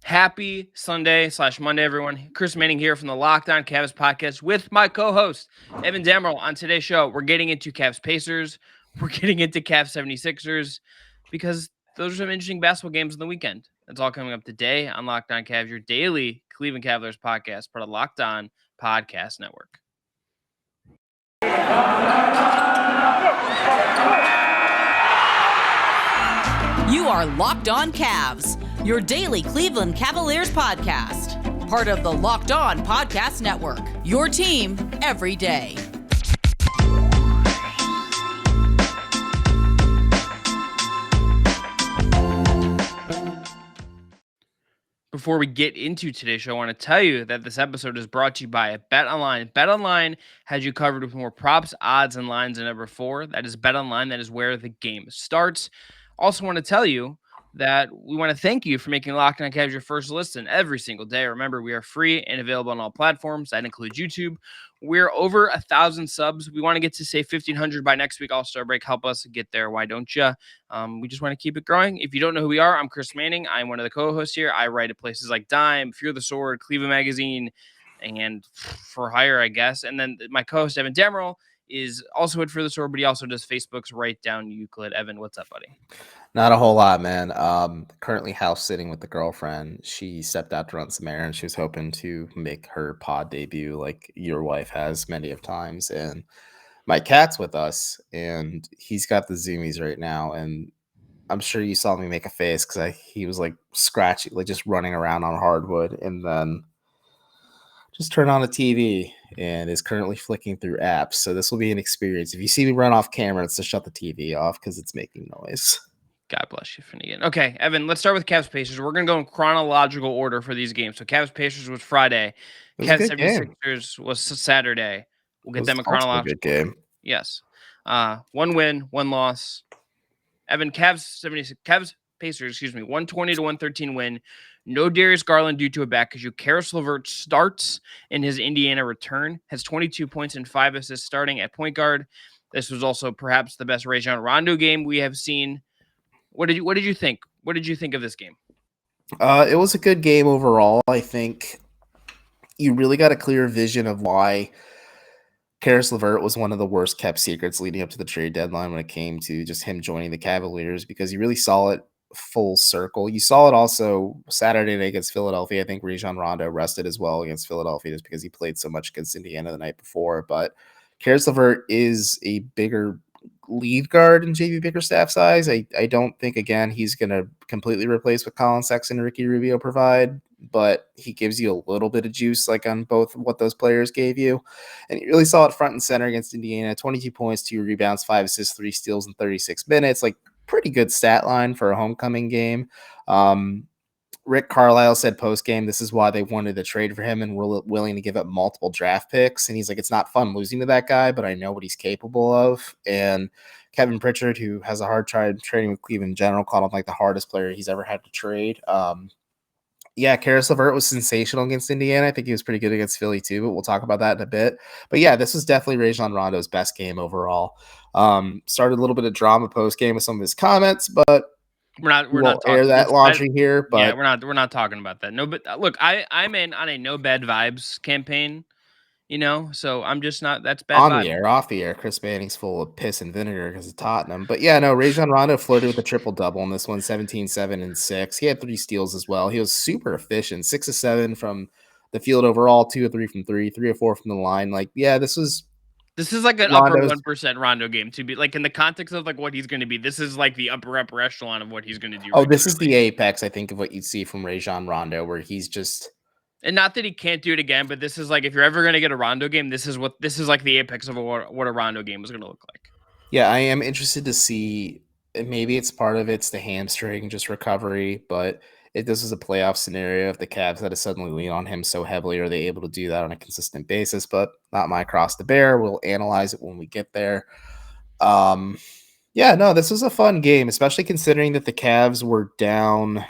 Happy Sunday/Monday, everyone. Chris Manning here from the Locked On Cavs podcast with my co-host, Evan Dammerl. On today's show, we're getting into Cavs Pacers. We're getting into Cavs 76ers because those are some interesting basketball games on the weekend. That's all coming up today on Locked On Cavs, your daily Cleveland Cavaliers podcast, part of Locked On Podcast Network. You are Locked On Cavs, your daily Cleveland Cavaliers podcast. Part of the Locked On Podcast Network, your team every day. Before we get into today's show, I want to tell you that this episode is brought to you by BetOnline. BetOnline has you covered with more props, odds, and lines than ever before. That is BetOnline. That is where the game starts. Also want to tell you that we want to thank you for making Locked On Cavs your first listen every single day. Remember, we are free and available on all platforms. That includes YouTube. We're over 1,000 subs. We want to get to, say, 1,500 by next week. All-Star break. Help us get there. Why don't you? We just want to keep it growing. If you don't know who we are, I'm Chris Manning. I'm one of the co-hosts here. I write at places like Dime, Fear the Sword, Cleveland Magazine, and For Hire, I guess. And then my co-host, Evan Dammerl, is also at Fear the Sword, but he also does Facebook's Write Down Euclid. Evan, what's up, buddy? Not a whole lot, man. Currently house sitting with the girlfriend. She stepped out to run some errands. She was hoping to make her pod debut like your wife has many of times. And my cat's with us, and he's got the zoomies right now. And I'm sure you saw me make a face because he was like scratching, like just running around on hardwood, and then just turned on the TV and is currently flicking through apps. So this will be an experience. If you see me run off camera, it's to shut the TV off because it's making noise. God bless you, Finnegan. Okay, Evan, let's start with Cavs Pacers. We're going to go in chronological order for these games. So Cavs Pacers was Friday. Cavs 76ers was Saturday. We'll get them in chronological. Good game. Yes. One win, one loss. Evan, Cavs Pacers, 120 to 113 win. No Darius Garland due to a back issue. Karis LeVert starts in his Indiana return, has 22 points and 5 assists starting at point guard. This was also perhaps the best Rajon Rondo game we have seen. What did you think? What did you think of this game? It was a good game overall. I think you really got a clear vision of why Karis LeVert was one of the worst kept secrets leading up to the trade deadline when it came to just him joining the Cavaliers, because you really saw it full circle. You saw it also Saturday night against Philadelphia. I think Rajon Rondo rested as well against Philadelphia just because he played so much against Indiana the night before. But Karis LeVert is a bigger lead guard in JV Bickerstaff size. I don't think, again, he's going to completely replace what Colin Sexton and Ricky Rubio provide, but he gives you a little bit of juice like on both what those players gave you. And you really saw it front and center against Indiana. 22 points, 2 rebounds, 5 assists, 3 steals in 36 minutes. Like, pretty good stat line for a homecoming game. Rick Carlisle said post-game this is why they wanted to trade for him and were willing to give up multiple draft picks. And he's like, it's not fun losing to that guy, but I know what he's capable of. And Kevin Pritchard, who has a hard time trading with Cleveland in general, called him like the hardest player he's ever had to trade. Karis LeVert was sensational against Indiana. I think he was pretty good against Philly too, but we'll talk about that in a bit. But yeah, this was definitely Rajon Rondo's best game overall. Started a little bit of drama post-game with some of his comments, but we're not talking air that laundry here, but yeah, we're not talking about that. No, but look, I'm on a no bad vibes campaign, so I'm just not. That's bad on vibes. The air, off the air. Chris Manning's full of piss and vinegar because of Tottenham. But yeah, no, Rajon Rondo flirted with a triple double in this one, 17, 7, and 6. He had 3 steals as well. He was super efficient, 6 of 7 from the field overall, 2 of 3 from 3, 3 of 4 from the line. Like, yeah, this is like an upper 1% Rondo game to be like in the context of like what he's going to be. This is like the upper echelon of what he's going to do. Oh, this is the apex, I think, of what you'd see from Rajon Rondo, where he's just. And not that he can't do it again, but this is like if you're ever going to get a Rondo game, this is like the apex of what a Rondo game is going to look like. Yeah, I am interested to see. Maybe it's part of it's the hamstring, just recovery, but if this is a playoff scenario, if the Cavs had to suddenly lean on him so heavily, are they able to do that on a consistent basis? But not my cross to bear. We'll analyze it when we get there. This was a fun game, especially considering that the Cavs were down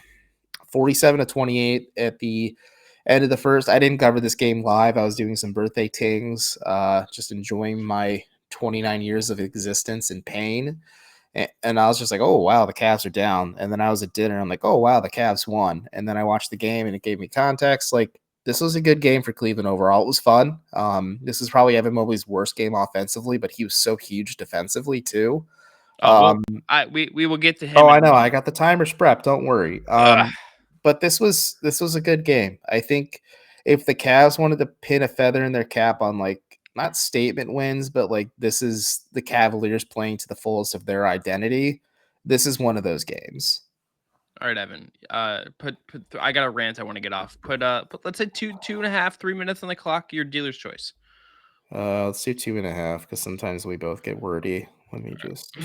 47-28 at the end of the first. I didn't cover this game live. I was doing some birthday tings, just enjoying my 29 years of existence in pain. And I was just like, oh, wow, the Cavs are down. And then I was at dinner. I'm like, oh, wow, the Cavs won. And then I watched the game and it gave me context. Like, this was a good game for Cleveland overall. It was fun. This is probably Evan Mobley's worst game offensively, but he was so huge defensively too. Well, Um, we will get to him. oh, I know. I got the timers prepped. Don't worry. Ugh. But this was a good game. I think if the Cavs wanted to pin a feather in their cap on like not statement wins, but like this is the Cavaliers playing to the fullest of their identity, this is one of those games. All right, Evan. I got a rant I want to get off. Put let's say 2.5, 3 minutes on the clock. Your dealer's choice. Let's do 2.5 because sometimes we both get wordy. Let me just.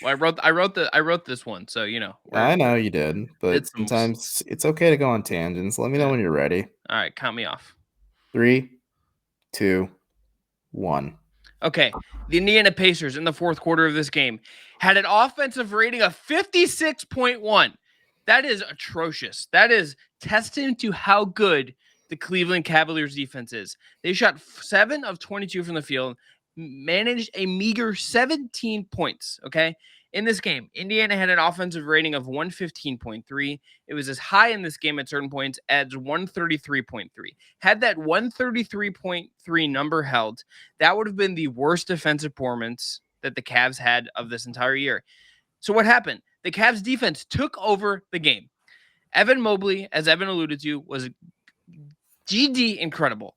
Well, I wrote this one, so you know. I know you did, but it's sometimes it's okay to go on tangents. Let me know when you're ready. All right, count me off. 3, 2, 1. Okay, the Indiana Pacers in the fourth quarter of this game had an offensive rating of 56.1. That is atrocious. That is testament to how good the Cleveland Cavaliers defense is. They shot 7 of 22 from the field, managed a meager 17 points, okay? In this game, Indiana had an offensive rating of 115.3. It was as high in this game at certain points as 133.3. Had that 133.3 number held, that would have been the worst defensive performance that the Cavs had of this entire year. So what happened? The Cavs defense took over the game. Evan Mobley, as Evan alluded to, was GD incredible.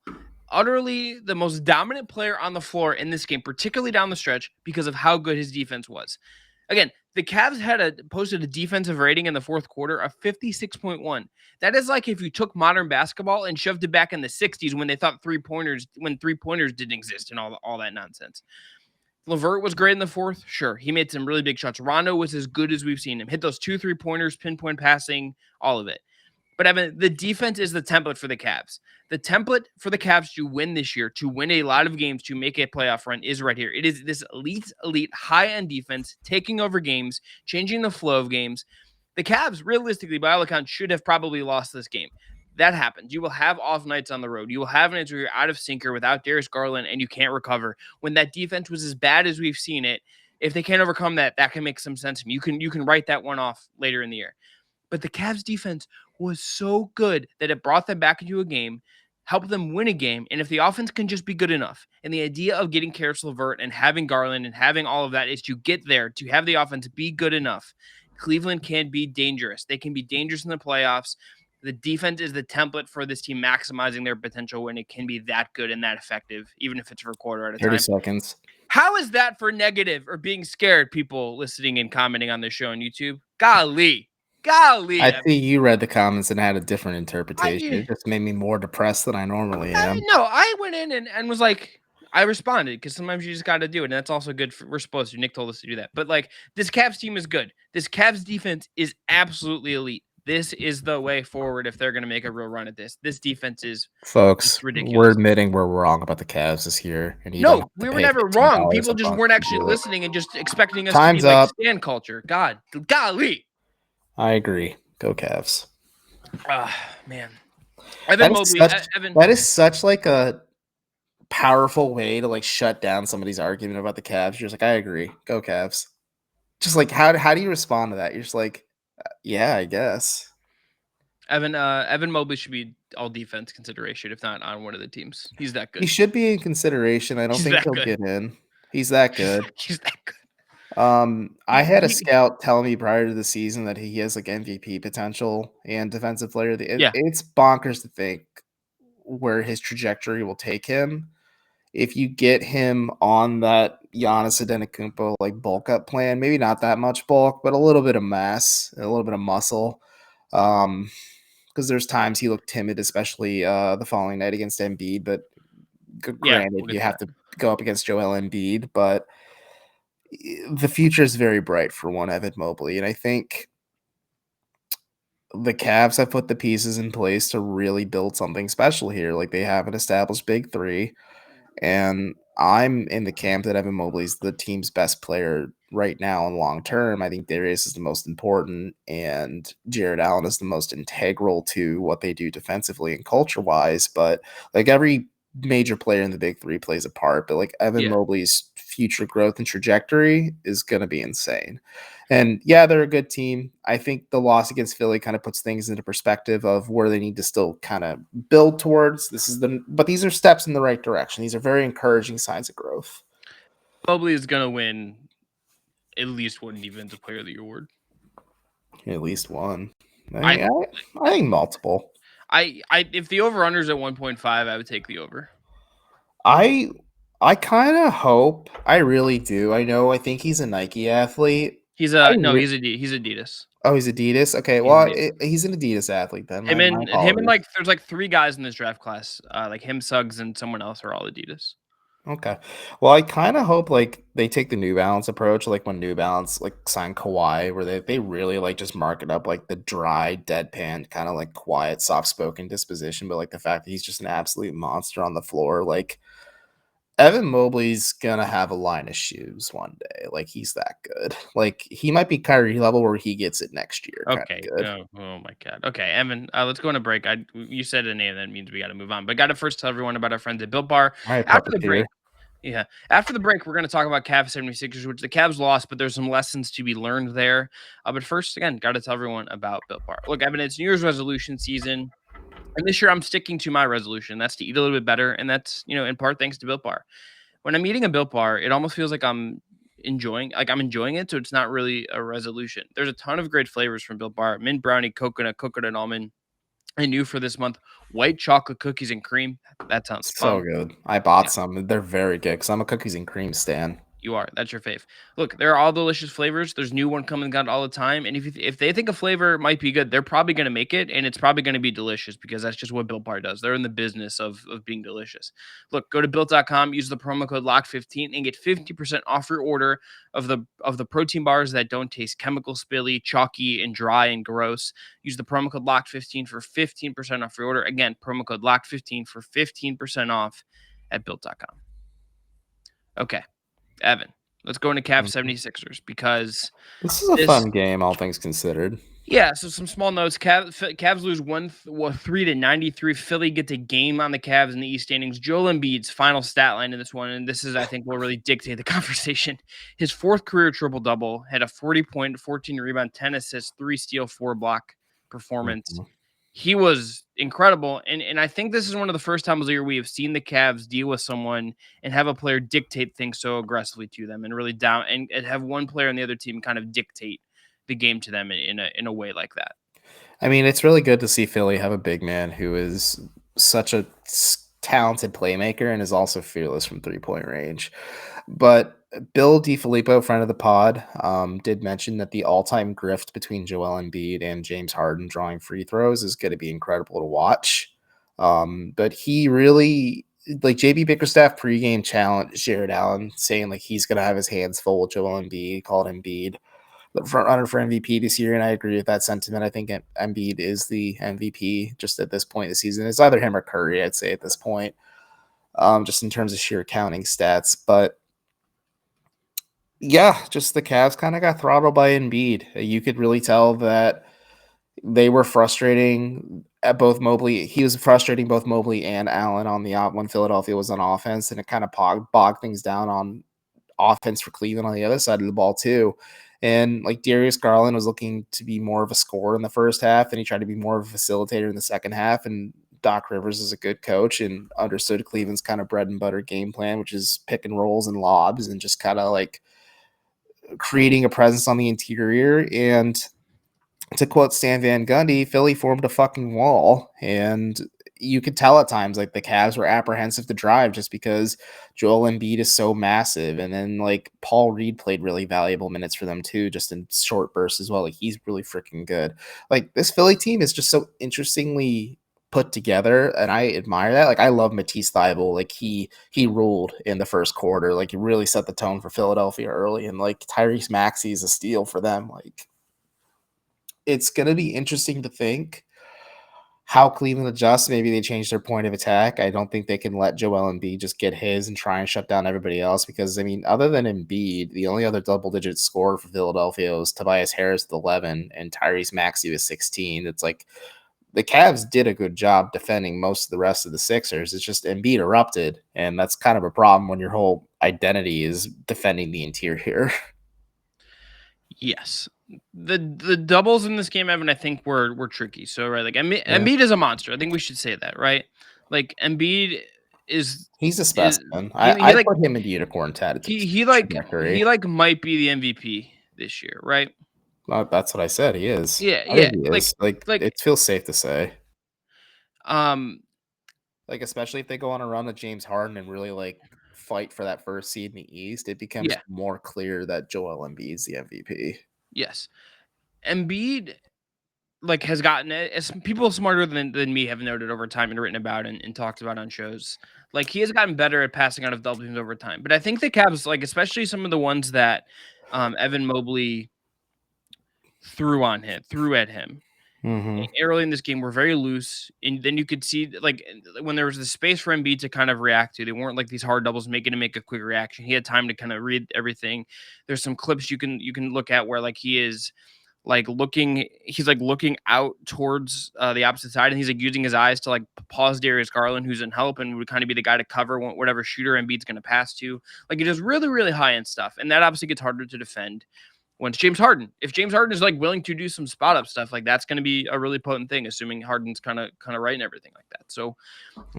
Utterly the most dominant player on the floor in this game, particularly down the stretch, because of how good his defense was. Again, the Cavs posted a defensive rating in the fourth quarter of 56.1. That is like if you took modern basketball and shoved it back in the 60s when they thought three-pointers didn't exist and all that nonsense. LeVert was great in the fourth. Sure, he made some really big shots. Rondo was as good as we've seen him. Hit those 2 3-pointers, pinpoint passing, all of it. But Evan, the defense is the template for the Cavs. The template for the Cavs to win this year, to win a lot of games, to make a playoff run is right here. It is this elite, high-end defense taking over games, changing the flow of games. The Cavs, realistically, by all accounts, should have probably lost this game. That happens. You will have off nights on the road. You will have nights where you're out of sync or without Darius Garland and you can't recover. When that defense was as bad as we've seen it, if they can't overcome that, that can make some sense. You can write that one off later in the year. But the Cavs defense was so good that it brought them back into a game, helped them win a game. And if the offense can just be good enough, and the idea of getting Karis LeVert and having Garland and having all of that is to get there, to have the offense be good enough, Cleveland can be dangerous. They can be dangerous in the playoffs. The defense is the template for this team maximizing their potential when it can be that good and that effective, even if it's for a quarter at a 30 time. seconds. How is that for negative or being scared, people listening and commenting on this show on YouTube? Golly. I see you read the comments and had a different interpretation. It just made me more depressed than I normally am. No, I went in and was like, I responded because sometimes you just got to do it. And that's also good. We're supposed to. Nick told us to do that. But like, this Cavs team is good. This Cavs defense is absolutely elite. This is the way forward if they're going to make a real run at this. This defense is ridiculous. We're admitting we're wrong about the Cavs this year. And no, we were never wrong. People just weren't actually listening and just expecting us to be like stand culture. Golly. I agree. Go Cavs. Man. That is such like a powerful way to like shut down somebody's argument about the Cavs. You're just like, I agree. Go Cavs. Just like how do you respond to that? You're just like, yeah, I guess. Evan Mobley should be all defense consideration, if not on one of the teams. He's that good. He should be in consideration. I don't think he'll get in. He's that good. He's that good. I had a scout tell me prior to the season that he has like MVP potential and defensive player. It's bonkers to think where his trajectory will take him. If you get him on that Giannis Antetokounmpo like bulk up plan, maybe not that much bulk, but a little bit of mass, a little bit of muscle. Because there's times he looked timid, especially the following night against Embiid. But granted, you have to go up against Joel Embiid, but the future is very bright for one Evan Mobley, and I think the Cavs have put the pieces in place to really build something special here. Like they have an established big three, and I'm in the camp that Evan Mobley is the team's best player right now and long term. I think Darius is the most important, and Jared Allen is the most integral to what they do defensively and culture wise. But like every major player in the big three plays a part, but like Evan Mobley's future growth and trajectory is going to be insane. And yeah, they're a good team. I think the loss against Philly kind of puts things into perspective of where they need to still kind of build towards. But these are steps in the right direction. These are very encouraging signs of growth. Mobley is going to win at least one Defensive Player of the Year award. At least one. I I think multiple. If the over-under is at 1.5, I would take the over. I kind of hope. I really do. I think he's a Nike athlete. He's Adidas. Oh, he's Adidas. Okay, He's well, Adidas. He's an Adidas athlete then. Him My and apologies. like there's like 3 guys in this draft class, like him, Suggs, and someone else are all Adidas. Okay. Well, I kind of hope like they take the New Balance approach, like when New Balance like signed Kawhi, where they really like just market up like the dry, deadpan, kind of like quiet, soft-spoken disposition, but like the fact that he's just an absolute monster on the floor. Like Evan Mobley's gonna have a line of shoes one day. Like he's that good. Like he might be Kyrie level where he gets it next year. Okay. Good. Oh my God. Okay, Evan. Let's go on a break. You said a name, that means we got to move on. But got to first tell everyone about our friends at Built Bar. All right, After the break, puppeteer. yeah. After the break, we're going to talk about Cavs 76ers, which the Cavs lost, but there's some lessons to be learned there. But first, again, got to tell everyone about Built Bar. Look, Evan, it's New Year's resolution season. And this year I'm sticking to my resolution. That's to eat a little bit better. And that's, in part thanks to Built Bar. When I'm eating a Built Bar, it almost feels like I'm enjoying it. So it's not really a resolution. There's a ton of great flavors from Built Bar: mint brownie, coconut almond. I knew for this month, white chocolate cookies and cream. That sounds So fun. good. I bought some. They're very good because I'm a cookies and cream stan. You are. That's your fave. Look, there are all delicious flavors. There's new one coming out all the time. And if they think a flavor might be good, they're probably going to make it, and it's probably going to be delicious because that's just what Built Bar does. They're in the business of being delicious. Look, go to built.com, use the promo code LOCK15 and get 50% off your order of the protein bars that don't taste chemical spilly, chalky, and dry and gross. Use the promo code LOCK15 for 15% off your order. Again, promo code LOCK15 for 15% off at built.com. Okay. Evan, let's go into Cavs 76ers because this is a fun game, all things considered. Yeah, so some small notes. Cavs lose 3-93. Philly gets a game on the Cavs in the East standings. Joel Embiid's final stat line in this one, and this is, I think, will really dictate the conversation. His 4th career triple-double, had a 40-point, 14 rebound, 10 assists, 3 steal, 4 block performance. Mm-hmm. He was incredible, and I think this is one of the first times of the year we have seen the Cavs deal with someone and have a player dictate things so aggressively to them, and really down and have one player on the other team kind of dictate the game to them in a way like that. I mean, it's really good to see Philly have a big man who is such a talented playmaker and is also fearless from 3-point range. But Bill DiFilippo, friend of the pod, did mention that the all-time grift between Joel Embiid and James Harden drawing free throws is going to be incredible to watch. But he really, like JB Bickerstaff pregame challenge Jared Allen, saying like he's going to have his hands full with Joel Embiid, called Embiid the front runner for MVP this year, and I agree with that sentiment. I think Embiid is the MVP just at this point of the season. It's either him or Curry, I'd say, at this point, just in terms of sheer counting stats. But yeah, just the Cavs kind of got throttled by Embiid. You could really tell that they were frustrating at both Mobley. He was frustrating both Mobley and Allen on the when Philadelphia was on offense, and it kind of bogged things down on offense for Cleveland on the other side of the ball too. And like Darius Garland was looking to be more of a scorer in the first half, and he tried to be more of a facilitator in the second half. And Doc Rivers is a good coach and understood Cleveland's kind of bread and butter game plan, which is pick and rolls and lobs and just kind of like creating a presence on the interior. And to quote Stan Van Gundy, Philly formed a fucking wall. And you could tell at times like the Cavs were apprehensive to drive just because Joel Embiid is so massive. And then like Paul Reed played really valuable minutes for them too, just in short bursts as well. Like he's really freaking good. Like this Philly team is just so interestingly put together, and I admire that. Like I love Matisse Thybulle. Like he ruled in the first quarter. Like he really set the tone for Philadelphia early, and like Tyrese Maxey is a steal for them. Like it's gonna be interesting to think how Cleveland adjusts. Maybe they change their point of attack. I don't think they can let Joel Embiid just get his and try and shut down everybody else, because, I mean, other than Embiid, the only other double-digit scorer for Philadelphia was Tobias Harris with 11 and Tyrese Maxey with 16. It's like the Cavs did a good job defending most of the rest of the Sixers. It's just Embiid erupted, and that's kind of a problem when your whole identity is defending the interior. Yes. The doubles in this game, Evan, I think were tricky. So right, like Yeah. Embiid is a monster. I think we should say that, right? Like Embiid He's a is specimen. he I like put him in unicorn trajectory. he like might be the MVP this year, right? Well, that's what I said. He is. Yeah, I yeah. think he is. Like, Like it feels safe to say. um Like, especially if they go on a run with James Harden and really like fight for that first seed in the East, it becomes yeah, more clear that Joel Embiid is the MVP. yes. Embiid like has gotten it as people smarter than me have noted over time and written about and talked about on shows. Like he has gotten better at passing out of double teams over time. But I think the Cavs, like especially some of the ones that Evan Mobley threw at him Mm-hmm. early in this game were very loose. And then you could see like when there was the space for Embiid to kind of react to, they weren't like these hard doubles making him make a quick reaction. He had time to kind of read everything. There's some clips you can look at where like he's like looking out towards the opposite side, and he's like using his eyes to like pause Darius Garland, who's in help and would kind of be the guy to cover whatever shooter Embiid's going to pass to. Like it is really, really high end stuff, and that obviously gets harder to defend when it's James Harden. If James Harden is like willing to do some spot up stuff, like that's going to be a really potent thing, assuming Harden's kind of right and everything like that. So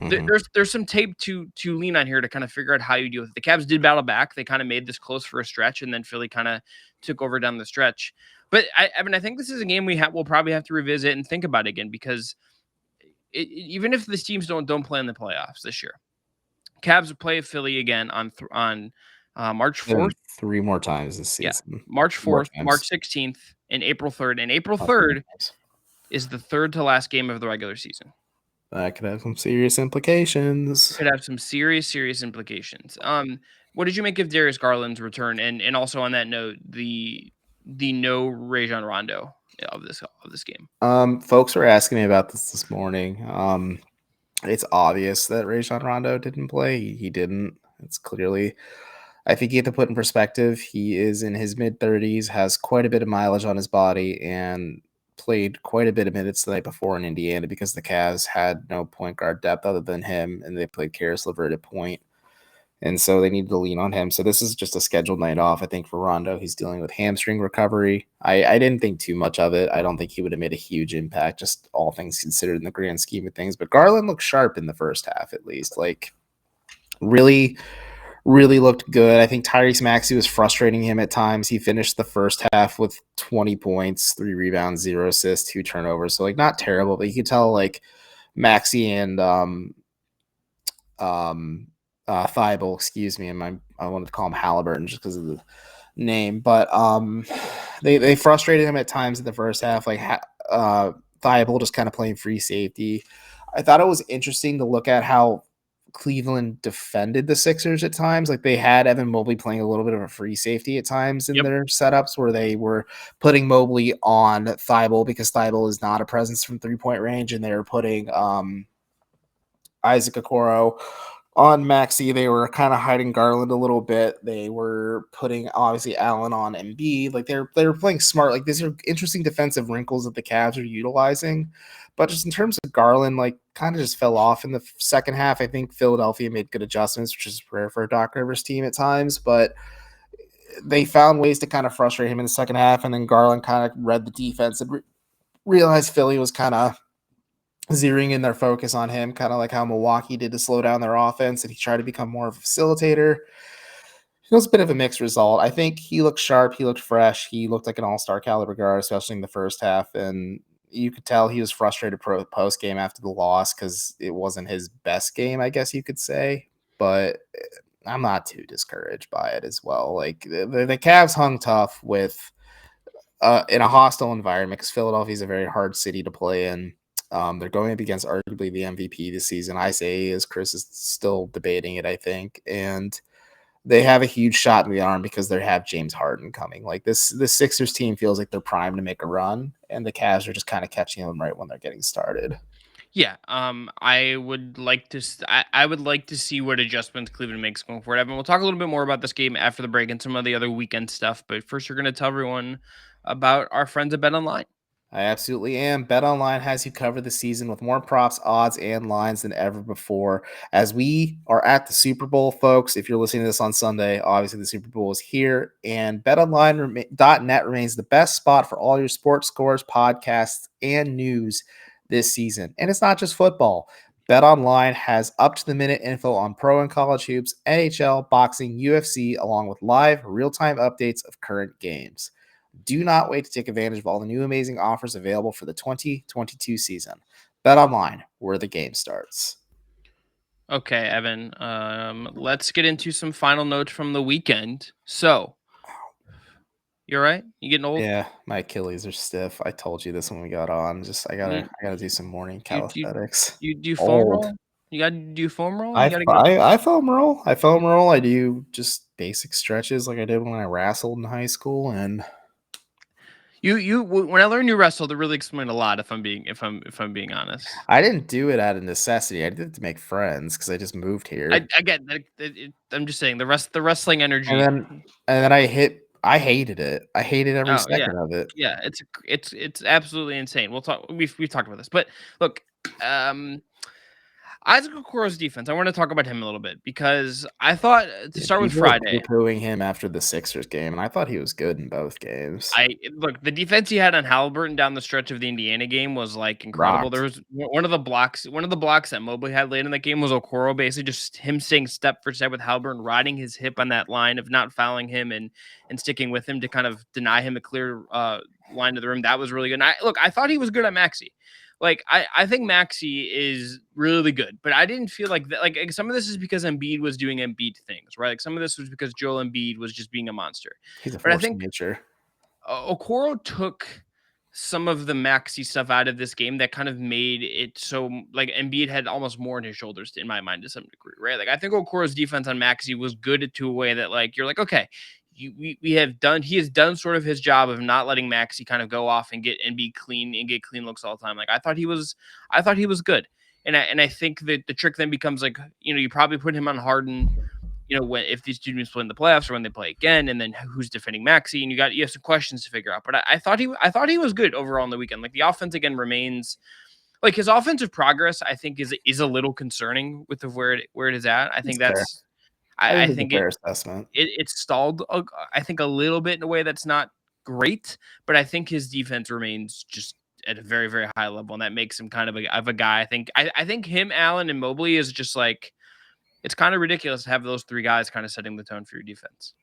Mm-hmm. there's some tape to lean on here to kind of figure out how you deal with it. The Cavs did battle back. They kind of made this close for a stretch, and then Philly kind of took over down the stretch. But I think this is a game we'll probably have to revisit and think about again because even if the teams don't play in the playoffs this year, Cavs will play Philly again on March 4th. 3 more times this Yeah, season. March More 4th, times. March 16th, and April 3rd. And April Not 3rd 3 times. is the third to last game of the regular season. That could have some serious implications. Could have some serious implications. What did you make of Darius Garland's return? And also on that note, the no Rajon Rondo of this game. Folks were asking me about this morning. It's obvious that Rajon Rondo didn't play. He didn't. It's clearly. I think you have to put in perspective. He is in his mid-30s, has quite a bit of mileage on his body, and played quite a bit of minutes the night before in Indiana because the Cavs had no point guard depth other than him, and they played Karis LeVert at point. And so they needed to lean on him. So this is just a scheduled night off, I think, for Rondo. He's dealing with hamstring recovery. I didn't think too much of it. I don't think he would have made a huge impact, just all things considered in the grand scheme of things. But Garland looked sharp in the first half, at least. Like, really, really looked good. I think Tyrese Maxey was frustrating him at times. He finished the first half with 20 points, 3 rebounds, 0 assists, 2 turnovers. So, like, not terrible, but you could tell, like, Maxey and Thibault, excuse me, and I wanted to call him Halliburton just because of the name, but they frustrated him at times in the first half. Like Thibault just kind of playing free safety. I thought it was interesting to look at how Cleveland defended the Sixers at times. Like they had Evan Mobley playing a little bit of a free safety at times in their setups where they were putting Mobley on Thibault because Thibault is not a presence from 3-point range, and they were putting Isaac Okoro on Maxey. They were kind of hiding Garland a little bit. They were putting obviously Allen on Embiid. Like they were playing smart. Like these are interesting defensive wrinkles that the Cavs are utilizing. But just in terms of Garland, like kind of just fell off in the second half. I think Philadelphia made good adjustments, which is rare for a Doc Rivers team at times, but they found ways to kind of frustrate him in the second half. And then Garland kind of read the defense and realized Philly was kind of zeroing in their focus on him, kind of like how Milwaukee did to slow down their offense, and he tried to become more of a facilitator. It was a bit of a mixed result. I think he looked sharp. He looked fresh. He looked like an all-star caliber guard, especially in the first half. And you could tell he was frustrated post-game after the loss because it wasn't his best game, I guess you could say. But I'm not too discouraged by it as well. Like the Cavs hung tough with in a hostile environment because Philadelphia is a very hard city to play in. They're going up against arguably the MVP this season. I say, as Chris is still debating it, I think. And they have a huge shot in the arm because they have James Harden coming. Like this Sixers team feels like they're primed to make a run, and the Cavs are just kind of catching them right when they're getting started. Yeah, I would like to. I would like to see what adjustments Cleveland makes going forward. Evan, we'll talk a little bit more about this game after the break and some of the other weekend stuff. But first, you're going to tell everyone about our friends at BetOnline. I absolutely am. BetOnline has you covered the season with more props, odds, and lines than ever before. As we are at the Super Bowl, folks, if you're listening to this on Sunday, obviously the Super Bowl is here, and BetOnline.net remains the best spot for all your sports scores, podcasts, and news this season. And it's not just football. BetOnline has up-to-the-minute info on pro and college hoops, NHL, boxing, UFC, along with live, real-time updates of current games. Do not wait to take advantage of all the new amazing offers available for the 2022 season. Bet online, where the game starts. Okay, Evan. Let's get into some final notes from the weekend. So, you all right? You getting old? Yeah, my Achilles are stiff. I told you this when we got on. Just I You, gotta do some morning you calisthenics. you do foam Old. roll? You got to do foam roll? You I got to get I foam roll. I foam roll. I do just basic stretches like I did when I wrestled in high school, and when I learned you wrestled, it really explained a lot. If I'm being honest. I didn't do it out of necessity. I did it to make friends because I just moved here. I get that. I'm just saying the wrestling And energy. then I hated it. I hated every Oh yeah, second of it. yeah. It's absolutely insane. We've talked about this, but look, um, Isaac Okoro's defense. I want to talk about him a little bit because I thought to Yeah, start with people were Friday. poo-pooing him after the Sixers game, and I thought he was good in both games. The defense he had on Halliburton down the stretch of the Indiana game was like incredible. There Rocked. was one of the blocks that Mobley had late in that game was Okoro, basically just him staying step for step with Halliburton, riding his hip on that line of not fouling him and sticking with him to kind of deny him a clear line to the rim. That was really good. And I thought he was good at Maxey. I think Maxey is really good, but I didn't feel like that. Like some of this is because Embiid was doing Embiid things, right? Like some of this was because Joel Embiid was just being a monster. He's a But I force of think nature. Okoro took some of the Maxey stuff out of this game that kind of made it so like Embiid had almost more on his shoulders in my mind to some degree, right? Like I think Okoro's defense on Maxey was good to a way that like you're like, okay, he has done sort of his job of not letting Maxey kind of go off and be clean and get clean looks all the time. Like I thought he was good. And I think that the trick then becomes like, you probably put him on Harden, if these two teams play in the playoffs or when they play again, and then who's defending Maxey, and you have some questions to figure out. But I thought he was good overall on the weekend. Like the offense again remains like his offensive progress. I think is a little concerning with where it is at. I It's think fair. that's I think I it's a think fair assessment. it stalled. I think a little bit in a way that's not great, but I think his defense remains just at a very very high level, and that makes him kind of a guy. I think him, Allen, and Mobley is just like it's kind of ridiculous to have those three guys kind of setting the tone for your defense.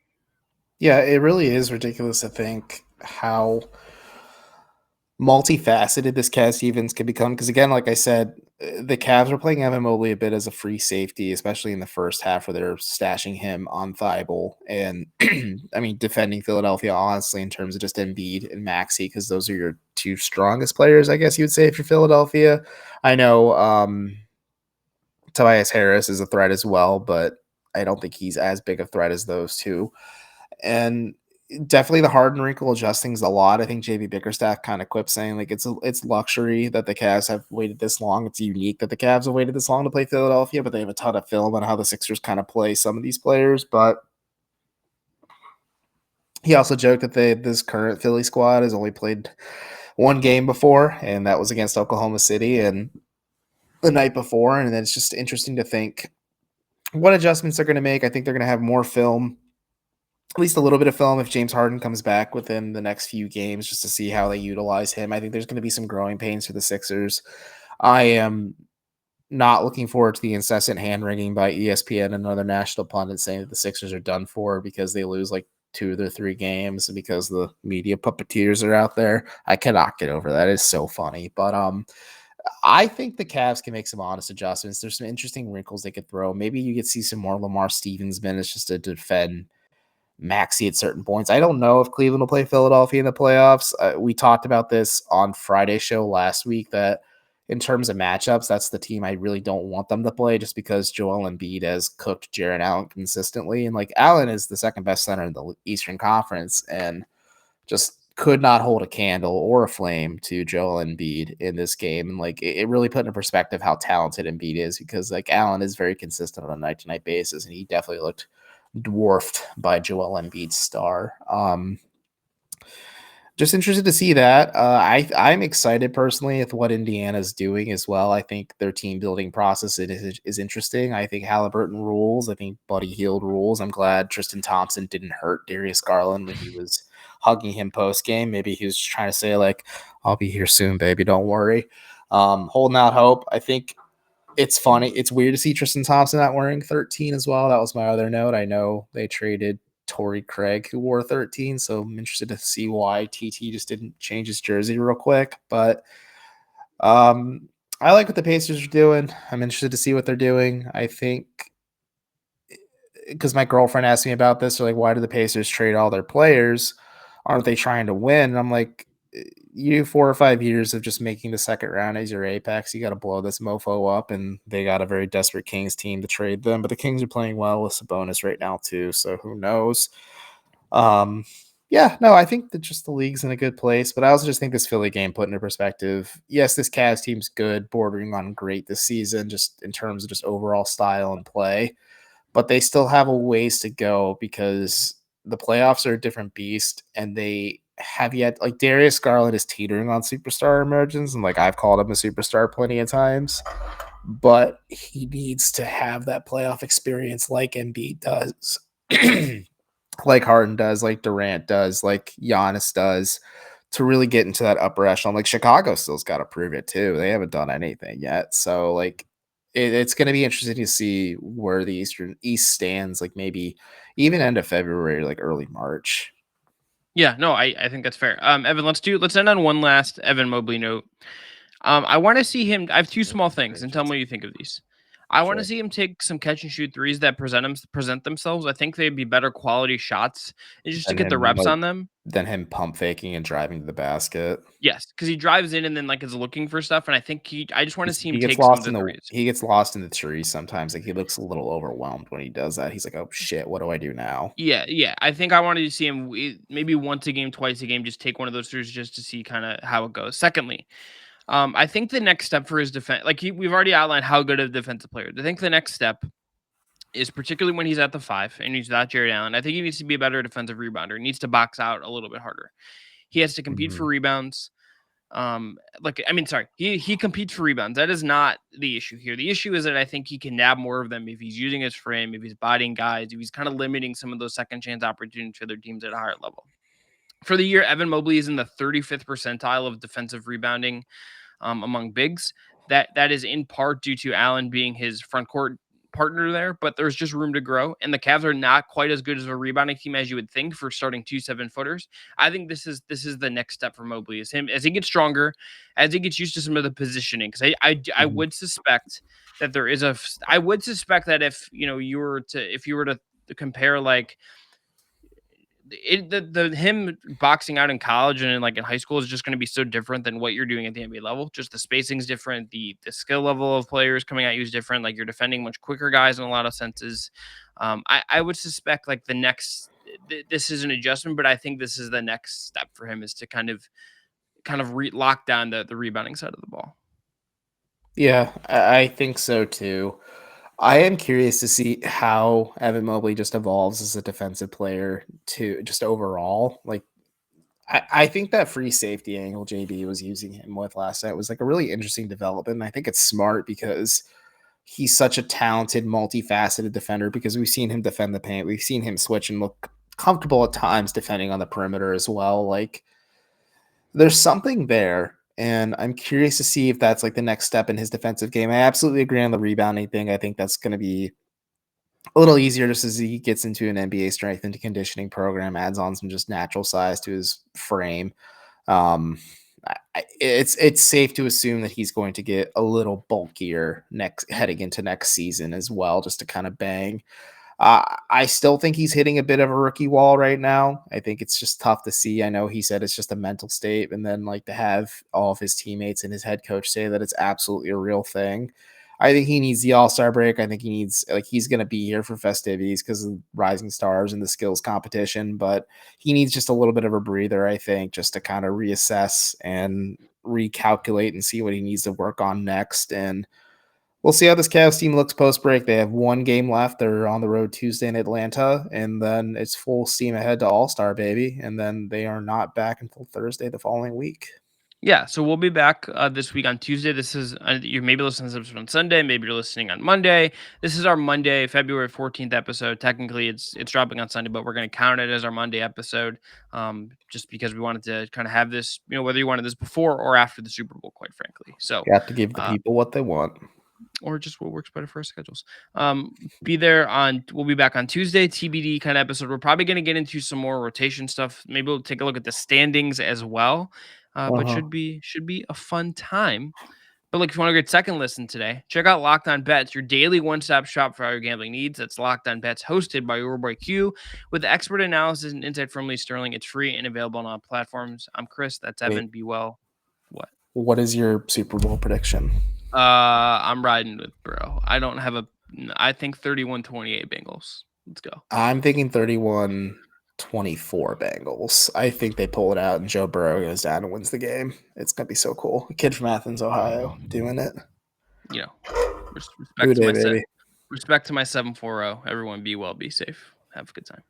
Yeah, it really is ridiculous to think how multifaceted this Cavs defense could become. Because again, like I said, the Cavs were playing Evan Mobley a bit as a free safety, especially in the first half where they're stashing him on Thibault. And I mean, defending Philadelphia, honestly, in terms of just Embiid and Maxey, because those are your two strongest players, I guess you would say, for Philadelphia. I know Tobias Harris is a threat as well, but I don't think he's as big a threat as those two. And definitely the Harden wrinkle adjusting is a lot. I think JB Bickerstaff kind of quipped saying like it's luxury that the Cavs have waited this long. It's unique that the Cavs have waited this long to play Philadelphia, but they have a ton of film on how the Sixers kind of play some of these players. But he also joked that this current Philly squad has only played one game before, and that was against Oklahoma City and the night before. And then it's just interesting to think what adjustments they're going to make. I think they're going to have more film, at least a little bit of film if James Harden comes back within the next few games just to see how they utilize him. I think there's going to be some growing pains for the Sixers. I am not looking forward to the incessant hand-wringing by ESPN and other national pundits saying that the Sixers are done for because they lose like 2 of their 3 games because the media puppeteers are out there. I cannot get over that. It's so funny. But I think the Cavs can make some honest adjustments. There's some interesting wrinkles they could throw. Maybe you could see some more Lamar Stevens minutes just to defend Maxey at certain points. I don't know if Cleveland will play Philadelphia in the playoffs. We talked about this on Friday's show last week that in terms of matchups, that's the team I really don't want them to play just because Joel Embiid has cooked Jarrett Allen consistently. And like Allen is the second best center in the Eastern Conference and just could not hold a candle or a flame to Joel Embiid in this game. And like it really put into perspective how talented Embiid is because like Allen is very consistent on a night to night basis. And he definitely looked dwarfed by Joel Embiid's star. Just interested to see that. I'm excited personally with what Indiana's doing as well. I think their team building process is interesting. I think Halliburton rules. I think Buddy Hield rules. I'm glad Tristan Thompson didn't hurt Darius Garland when he was hugging him post game. Maybe he was just trying to say like, "I'll be here soon, baby. Don't worry." Holding out hope. I think it's funny. It's weird to see Tristan Thompson not wearing 13 as well. That was my other note. I know they traded Torrey Craig, who wore 13, so I'm interested to see why TT just didn't change his jersey real quick. But I like what the Pacers are doing. I'm interested to see what they're doing. I think because my girlfriend asked me about this, they're like, why do the Pacers trade all their players? Aren't they trying to win? And I'm like, you 4 or 5 years of just making the second round as your apex, you got to blow this mofo up, and they got a very desperate Kings team to trade them. But the Kings are playing well with Sabonis right now too, so who knows? Um, yeah, no, I think that just the league's in a good place, but I also just think this Philly game put into perspective. Yes, this Cavs team's good, bordering on great this season, just in terms of just overall style and play, but they still have a ways to go because the playoffs are a different beast, and they have yet like Darius Garland is teetering on superstar emergence, and like I've called him a superstar plenty of times, but he needs to have that playoff experience like Embiid does, like Harden does, like Durant does, like Giannis does, to really get into that upper echelon. Like Chicago still's got to prove it too. They haven't done anything yet, so like it's going to be interesting to see where the East stands. Like maybe even end of February, like early March. Yeah, no, I think that's fair. Evan, let's end on one last Evan Mobley note. I want to see him. I have two small things, and tell me what you think of these. I want to Sure. see him take some catch and shoot threes that present themselves. I think they'd be better quality shots, and just to And get the him reps on them. then him pump faking and driving to the basket. Yes, because he drives in and then like is looking for stuff, and I think I just want to see him He gets take some of lost the in the threes. he gets lost in the tree sometimes. Like he looks a little overwhelmed when he does that. He's like, "Oh shit, what do I do now?" Yeah, yeah. I think I wanted to see him maybe once a game, twice a game, just take one of those threes just to see kind of how it goes. Secondly, I think the next step for his defense, like we've already outlined how good of a defensive player. I think the next step is particularly when he's at the five and he's not Jared Allen. I think he needs to be a better defensive rebounder. He needs to box out a little bit harder. He has to compete for Mhm. rebounds. Sorry, he competes for rebounds. That is not the issue here. The issue is that I think he can nab more of them if he's using his frame, if he's bodying guys, if he's kind of limiting some of those second chance opportunities for their teams at a higher level. For the year, Evan Mobley is in the 35th percentile of defensive rebounding among bigs. That is in part due to Allen being his front court partner there, but there's just room to grow. And the Cavs are not quite as good as a rebounding team as you would think for starting 2 7-footers. I think this is the next step for Mobley is him as he gets stronger, as he gets used to some of the positioning. Because I Mhm. would suspect that I would suspect that if you were to compare like the him boxing out in college and like in high school is just going to be so different than what you're doing at the NBA level. Just the spacing's different, the skill level of players coming at you is different. Like you're defending much quicker guys in a lot of senses. I would suspect like the next this is an adjustment, but I think this is the next step for him is to kind of lock down the rebounding side of the ball. Yeah, I think so too. I am curious to see how Evan Mobley just evolves as a defensive player to just overall. Like I think that free safety angle JB was using him with last night was like a really interesting development. And I think it's smart because he's such a talented, multifaceted defender because we've seen him defend the paint. We've seen him switch and look comfortable at times defending on the perimeter as well. Like there's something there. And I'm curious to see if that's like the next step in his defensive game. I absolutely agree on the rebounding thing. I think that's going to be a little easier just as he gets into an NBA strength and conditioning program, adds on some just natural size to his frame. Um, it's safe to assume that he's going to get a little bulkier next heading into next season as well, just to kind of bang. I still think he's hitting a bit of a rookie wall right now. I think it's just tough to see. I know he said it's just a mental state, and then like to have all of his teammates and his head coach say that it's absolutely a real thing. I think he needs the All-Star break. I think he needs like he's going to be here for festivities because of Rising Stars and the skills competition, but he needs just a little bit of a breather, I think, just to kind of reassess and recalculate and see what he needs to work on next. And We'll see how this Cavs team looks post break. They have one game left. They're on the road Tuesday in Atlanta, and then it's full steam ahead to All-Star, baby. And then they are not back until Thursday the following week. Yeah, so we'll be back this week on Tuesday. This is you're maybe listening to this episode on Sunday, maybe you're listening on Monday. This is our Monday, February 14th episode. Technically, it's dropping on Sunday, but we're going to count it as our Monday episode, just because we wanted to kind of have this, whether you wanted this before or after the Super Bowl, quite frankly. So, You have to give the people what they want. or just what works better for our schedules. We'll be back on Tuesday, TBD kind of episode. We're probably going to get into some more rotation stuff. Maybe we'll take a look at the standings as well. But should be a fun time. But look, if you want a good second listen today, check out Locked On Bets, your daily one-stop shop for all your gambling needs. That's Locked On Bets, hosted by your boy Q, with expert analysis and insight from Lee Sterling. It's free and available on all platforms. I'm Chris. That's Evan. Be well. What? What is your Super Bowl prediction? I'm riding with bro. I think 31-28 Bengals. Let's go. I'm thinking 31-24 Bengals. I think they pull it out and Joe Burrow goes down and wins the game. It's going to be so cool. A kid from Athens, Ohio, doing it. Respect to my 740. Everyone be well, be safe. Have a good time.